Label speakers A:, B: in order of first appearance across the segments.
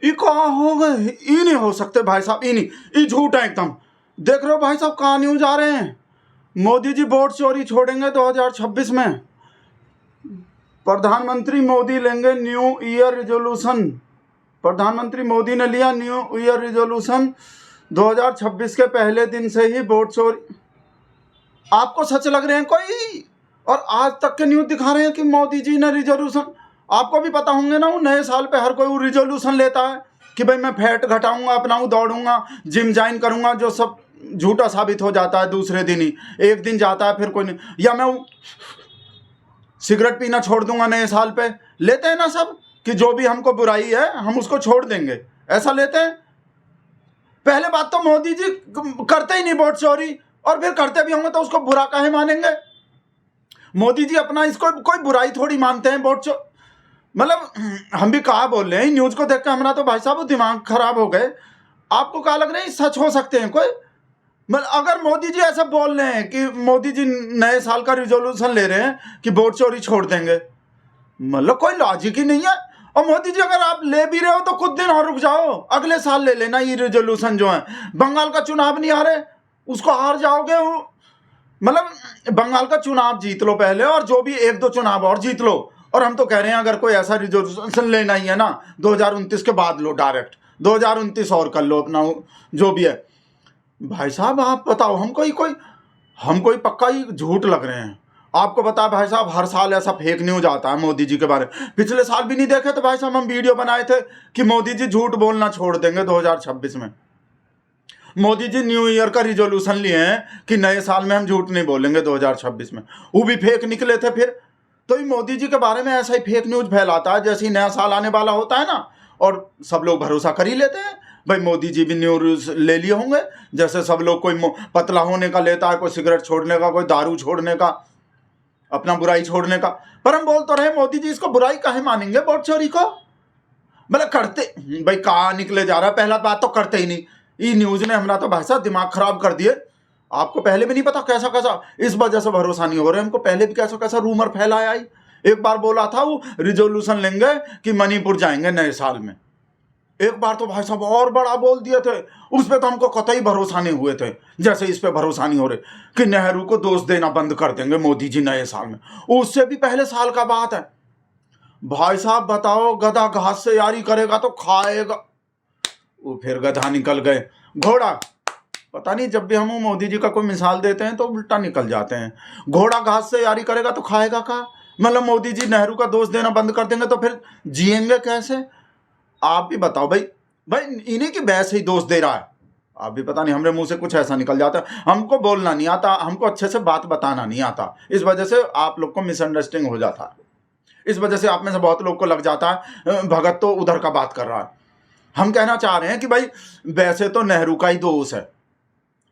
A: ये कहाँ हो गए, ये नहीं हो सकते भाई साहब, ये नहीं, ये झूठ है एकदम। देख रहे हो भाई साहब कहाँ न्यूज आ रहे हैं, मोदी जी वोट चोरी छोड़ेंगे 2026 में। प्रधानमंत्री मोदी लेंगे न्यू ईयर रिजोल्यूशन। प्रधानमंत्री मोदी ने लिया न्यू ईयर रिजोल्यूशन 2026 के पहले दिन से ही वोट चोरी। आपको सच लग रहे हैं कोई? और आज तक के न्यूज दिखा रहे हैं कि मोदी जी ने रिजोल्यूशन। आपको भी पता होंगे ना, वो नए साल पे हर कोई रिजोल्यूशन लेता है कि भाई मैं फैट घटाऊंगा, अपना दौड़ूंगा, जिम ज्वाइन करूंगा, जो सब झूठा साबित हो जाता है दूसरे दिन ही। एक दिन जाता है फिर कोई नहीं, या मैं सिगरेट पीना छोड़ दूंगा नए साल पे। लेते हैं ना सब कि जो भी हमको बुराई है हम उसको छोड़ देंगे, ऐसा लेते हैं। पहले बात तो मोदी जी करते ही नहीं वोट चोरी, और फिर करते भी होंगे तो उसको बुरा काहे मानेंगे? मोदी जी अपना इसको कोई बुराई थोड़ी मानते हैं वोट चोरी। मतलब हम भी कहा बोल रहे हैं, न्यूज को देख कर हमारा तो भाई साहब दिमाग खराब हो गए। आपको क्या लग रहा है सच हो सकते हैं कोई? मतलब अगर मोदी जी ऐसा बोल रहे हैं कि मोदी जी नए साल का रिजोल्यूशन ले रहे हैं कि वोट चोरी छोड़ देंगे, मतलब कोई लॉजिक ही नहीं है। और मोदी जी अगर आप ले भी रहे हो तो कुछ दिन और रुक जाओ, अगले साल ले लेना ये रिजोल्यूशन जो है। बंगाल का चुनाव नहीं आ रहे, उसको हार जाओगे। मतलब बंगाल का चुनाव जीत लो पहले, और जो भी 1-2 चुनाव और जीत लो। और हम तो कह रहे हैं अगर कोई ऐसा रिजोल्यूशन लेना ही है ना 2029 के बाद लो, डायरेक्ट 2029 और कर लो अपना जो भी है। भाई साहब आप बताओ, हम कोई पक्का ही झूठ लग रहे हैं। आपको पता है भाई साहब हर साल ऐसा फेक न्यूज आता है मोदी जी के बारे में। पिछले साल भी नहीं देखे तो भाई साहब हम वीडियो बनाए थे कि मोदी जी झूठ बोलना छोड़ देंगे 2026 में। मोदी जी न्यू ईयर का रिजोल्यूशन लिए हैं कि नए साल में हम झूठ नहीं बोलेंगे 2026 में, वो भी फेक निकले थे। फिर तो ये मोदी जी के बारे में ऐसा ही फेक न्यूज फैलाता है जैसे ही नया साल आने वाला होता है ना, और सब लोग भरोसा कर ही लेते हैं। भाई मोदी जी भी न्यू ले लिए होंगे, जैसे सब लोग कोई पतला होने का लेता है, कोई सिगरेट छोड़ने का, कोई दारू छोड़ने का, अपना बुराई छोड़ने का। पर हम बोल तो रहे मोदी जी इसको बुराई काहे मानेंगे वोट चोरी को? मतलब करते भाई कहाँ निकले जा रहा है। पहला बात तो करते ही नहीं, ये न्यूज ने हमारा तो भाई साहब दिमाग खराब कर दिए। आपको पहले भी नहीं पता कैसा कैसा, इस वजह से भरोसा नहीं हो रहा है हमको। पहले भी कैसा कैसा रूमर फैलाया ही। एक बार बोला था वो रिजोल्यूशन लेंगे कि मणिपुर जाएंगे नए साल में। एक बार तो भाई साहब और बड़ा बोल दिए थे, उस पर तो हमको कतई भरोसा नहीं हुए थे, जैसे इस पे भरोसा नहीं हो रहे कि नेहरू को दोष देना बंद कर देंगे मोदी जी नए साल में। उससे भी पहले साल का बात है भाई साहब। बताओ गधा घास से यारी करेगा तो खाएगा। वो फिर गधा निकल गए, घोड़ा पता नहीं, जब भी हम मोदी जी का कोई मिसाल देते हैं तो उल्टा निकल जाते हैं। घोड़ा घास से यारी करेगा तो खाएगा का? मतलब मोदी जी नेहरू का दोष देना बंद कर देंगे तो फिर जिएंगे कैसे? आप भी बताओ भाई इन्हीं की बहस ही दोष दे रहा है। आप भी पता नहीं, हमारे मुंह से कुछ ऐसा निकल जाता है। हमको बोलना नहीं आता, हमको अच्छे से बात बताना नहीं आता, इस वजह से आप लोग को मिसअंडरस्टैंडिंग हो जाता है। इस वजह से आप में से बहुत लोग को लग जाता है भगत तो उधर का बात कर रहा है। हम कहना चाह रहे हैं कि भाई वैसे तो नेहरू का ही दोष है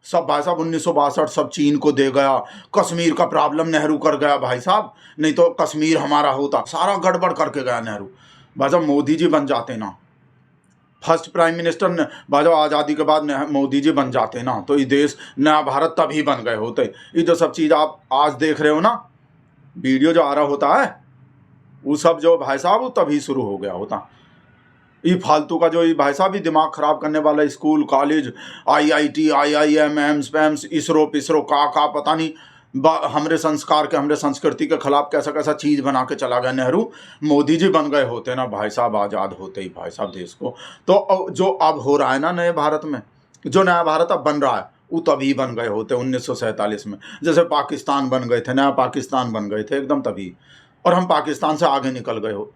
A: सब। भाई साहब 1962 सब चीन को दे गया, कश्मीर का प्रॉब्लम नेहरू कर गया भाई साहब, नहीं तो कश्मीर हमारा होता। सारा गड़बड़ करके गया नेहरू। भाई साहब मोदी जी बन जाते ना, फर्स्ट प्राइम मिनिस्टर ने भाई साहब आज़ादी के बाद मोदी जी बन जाते ना, तो ये देश नया भारत तभी बन गए होते। ये जो सब चीज़ आप आज देख रहे हो ना, वीडियो जो आ रहा होता है वो सब जो भाई साहब वो तभी शुरू हो गया होता। ये फालतू का जो ये भाई साहब ही दिमाग खराब करने वाला school college IIT IIM AIIMS ISRO पिसरो का पता नहीं, हमरे संस्कार के हमरे संस्कृति के खिलाफ कैसा कैसा चीज़ बना के चला गया नेहरू। मोदी जी बन गए होते ना भाई साहब आज़ाद होते ही भाई साहब देश को। तो जो अब हो रहा है ना नए भारत में, जो नया भारत अब बन रहा है वो तभी बन गए होते 1947 में। जैसे पाकिस्तान बन गए थे, नया पाकिस्तान बन गए थे एकदम तभी, और हम पाकिस्तान से आगे निकल गए हो।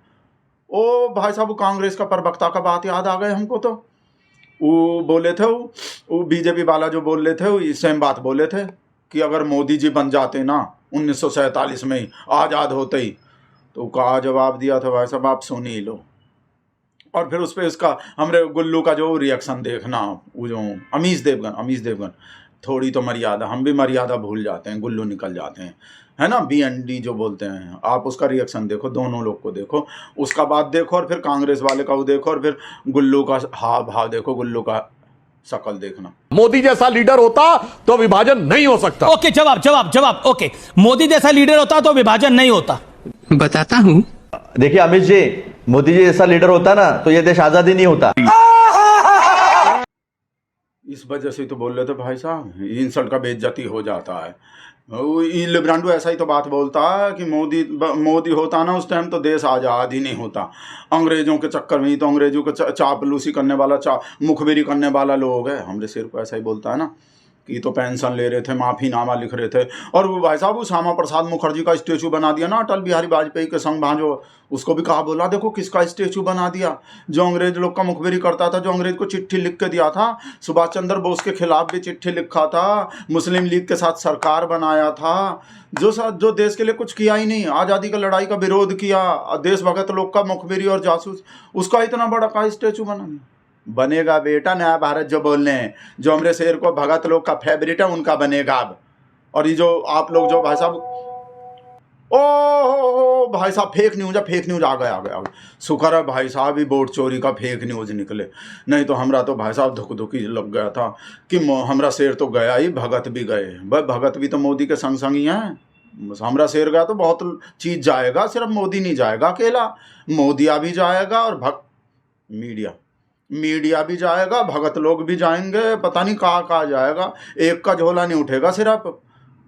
A: ओ भाई साहब कांग्रेस का प्रवक्ता का बात याद आ गए हमको। तो वो बोले थे, वो बीजेपी वाला जो बोल रहे थे वो सेम बात बोले थे कि अगर मोदी जी बन जाते ना 1947 में ही आज़ाद होते ही, तो क्या जवाब दिया था भाई साहब आप सुन ही लो। और फिर उस पर इसका हमरे गुल्लू का जो रिएक्शन देखना, वो जो अमीश देवगन थोड़ी तो मर्यादा, हम भी मर्यादा भूल जाते हैं, गुल्लू निकल जाते हैं, है ना, BND जो बोलते हैं। आप उसका रिएक्शन देखो, दोनों लोग को देखो, उसका बात देखो, और फिर कांग्रेस वाले का वो देखो, और फिर गुल्लू का हाव भाव देखो, गुल्लू का शकल देखना।
B: मोदी जैसा लीडर होता तो विभाजन नहीं हो सकता।
C: ओके, जवाब ओके, मोदी जैसा लीडर होता तो विभाजन नहीं होता।
D: बताता हूं।
E: देखिए अमित जी,
C: मोदी जी जैसा लीडर होता ना तो ये देश आजाद ही नहीं होता।
A: इस वजह से तो बोल रहे थे भाई साहब, इंसल्ट का बेइज्जती हो जाता है। लिब्रांडो ऐसा ही तो बात बोलता है कि मोदी होता ना उस टाइम तो देश आज़ाद ही नहीं होता। अंग्रेजों के चक्कर में ही तो अंग्रेजों को चापलूसी करने वाला मुखबिरी करने वाला लोग है। हमरे सिर को ऐसा ही बोलता है ना कि तो पेंशन ले रहे थे, माफ़ीनामा लिख रहे थे। और वो भाई साहब वो श्यामा प्रसाद मुखर्जी का स्टेचू बना दिया ना अटल बिहारी वाजपेयी के संग भांजो, उसको भी कहा बोला देखो किसका स्टेचू बना दिया, जो अंग्रेज लोग का मुखबिरी करता था, जो अंग्रेज को चिट्ठी लिख के दिया था। सुभाष चंद्र बोस के खिलाफ भी चिट्ठी लिखा था, मुस्लिम लीग के साथ सरकार बनाया था, जो देश के लिए कुछ किया ही नहीं, आज़ादी का लड़ाई का विरोध किया, देशभक्त लोग का मुखबिरी और जासूस, उसका इतना बड़ा का स्टेचू बना। बनेगा बेटा नया भारत जो बोल रहे हैं, जो हमारे शेर को भगत लोग का फेवरेट है उनका बनेगा अब। और ये जो आप लोग जो भाई साहब ओ भाई साहब फेक न्यूज आ गया। शुक्र है भाई साहब ये वोट चोरी का फेक न्यूज निकले, नहीं तो हमरा तो भाई साहब धुक लग गया था कि हमरा शेर तो गया ही, भगत भी गए। भाई भगत भी तो मोदी के संग संग ही हैं। हमरा शेर गया तो बहुत चीज़ जाएगा, सिर्फ मोदी नहीं जाएगा अकेला, मोदिया भी जाएगा और मीडिया भी जाएगा, भगत लोग भी जाएंगे, पता नहीं कहाँ जाएगा। एक का झोला नहीं उठेगा, सिर्फ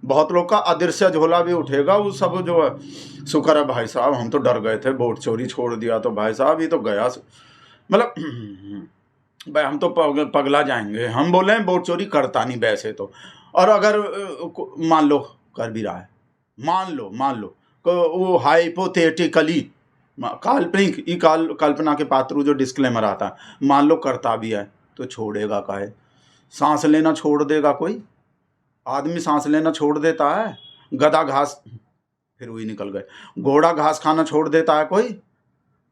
A: बहुत लोग का अदृश्य झोला भी उठेगा। वो सब जो है शुक्र है भाई साहब, हम तो डर गए थे, वोट चोरी छोड़ दिया तो भाई साहब ये तो गया, मतलब भाई हम तो पगला जाएंगे। हम बोले हैं वोट चोरी करता नहीं वैसे तो, और अगर मान लो कर भी रहा है, मान लो वो हाइपोथेटिकली काल्पनिक कल्पना के पात्र जो डिस्क्लेमर आता है, मान लो करता भी है तो छोड़ेगा काहे? सांस लेना छोड़ देगा कोई? आदमी सांस लेना छोड़ देता है? गधा घास, फिर वही निकल गए, घोड़ा घास खाना छोड़ देता है कोई?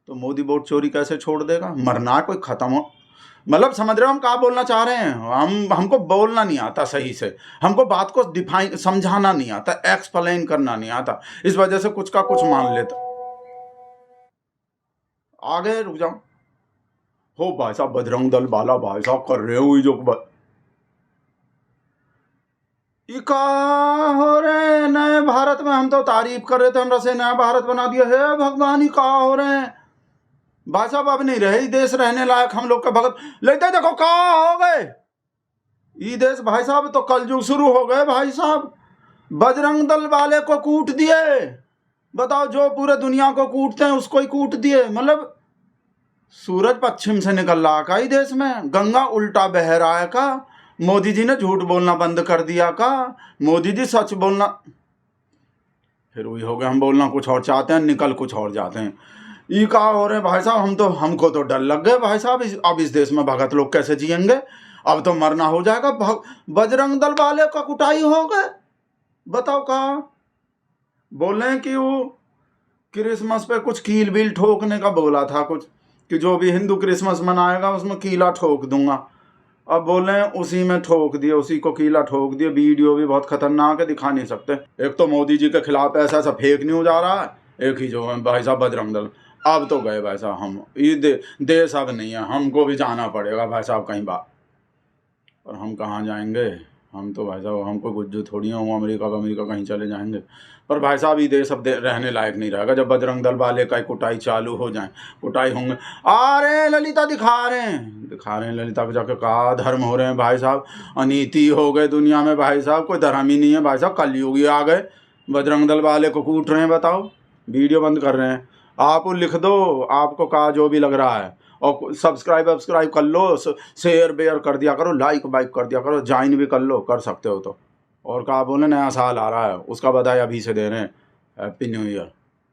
A: तो मोदी वोट चोरी कैसे छोड़ देगा? मरना कोई खत्म हो, मतलब समझ रहे हो हम क्या बोलना चाह रहे हैं? हमको बोलना नहीं आता सही से, हमको बात को डिफाइन समझाना नहीं आता, एक्सप्लेन करना नहीं आता, इस वजह से कुछ का कुछ मान लेता। आगे रुक जाओ हो भाई साहब, बजरंग दल वाला भाई साहब कर रहे हो जो इका हो रहे नए भारत में। हम तो तारीफ कर रहे थे, हमरा से नया भारत बना दिया है भगवान, ही कहा हो रहे हैं भाई साहब, अब नहीं रहे देश रहने लायक। हम लोग का भगत लेते देखो कहा हो गए ये देश भाई साहब, तो कलयुग शुरू हो गए भाई साहब। बजरंग दल वाले को कूट दिए, बताओ, जो पूरे दुनिया को कूटते हैं उसको ही कूट दिए। मतलब सूरज पश्चिम से निकल रहा का ही देश में, गंगा उल्टा बह रहा है का, मोदी जी ने झूठ बोलना बंद कर दिया का, मोदी जी सच बोलना, फिर वही हो गया, हम बोलना कुछ और चाहते हैं, निकल कुछ और जाते हैं। ये कहा हो रहे भाई साहब, हमको तो डर लग गए भाई साहब, अब इस देश में भगत लोग कैसे जिएंगे? अब तो मरना हो जाएगा। बजरंग दल वाले का कुटाई हो गए, बताओ कहा बोल रहे हैं कि वो क्रिसमस पे कुछ कील बील ठोकने का बोला था, कुछ कि जो भी हिंदू क्रिसमस मनाएगा उसमें कीला ठोक दूंगा। अब बोले उसी में ठोक दिए, उसी को कीला ठोक दिए। वीडियो भी बहुत खतरनाक है, दिखा नहीं सकते। एक तो मोदी जी के खिलाफ ऐसा फेक न्यूज आ रहा है, एक ही जो है भाई साहब बजरंग दल। अब तो गए भाई साहब हम, ये देश अब नहीं है, हमको भी जाना पड़ेगा भाई साहब कहीं बात। और हम कहाँ जाएंगे? हम तो भाई साहब, हमको गुज्जू थोड़ी हूँ अमेरिका कहीं चले जाएंगे। पर भाई साहब ये देश अब रहने लायक नहीं रहेगा जब बजरंग दल वाले का कुटाई चालू हो जाए। कुटाई होंगे, आ रहे हैं ललिता, दिखा रहे हैं ललिता को जाकर कहा धर्म हो रहे हैं भाई साहब, अनीति हो गए दुनिया में भाई साहब, कोई धर्म ही नहीं है भाई साहब, कलयुगी आ गए। बजरंग दल वाले को कूट रहे हैं, बताओ, वीडियो बंद कर रहे हैं। आप लिख दो, आपको कहा जो भी लग रहा है, और सब्सक्राइब कर लो, शेयर बेयर कर दिया करो, लाइक बाइक कर दिया करो, ज्वाइन भी कर लो, कर सकते हो तो। और कहा बोले नया साल आ रहा है, उसका बधाई अभी से दे रहे हैं, हैप्पी न्यू ईयर।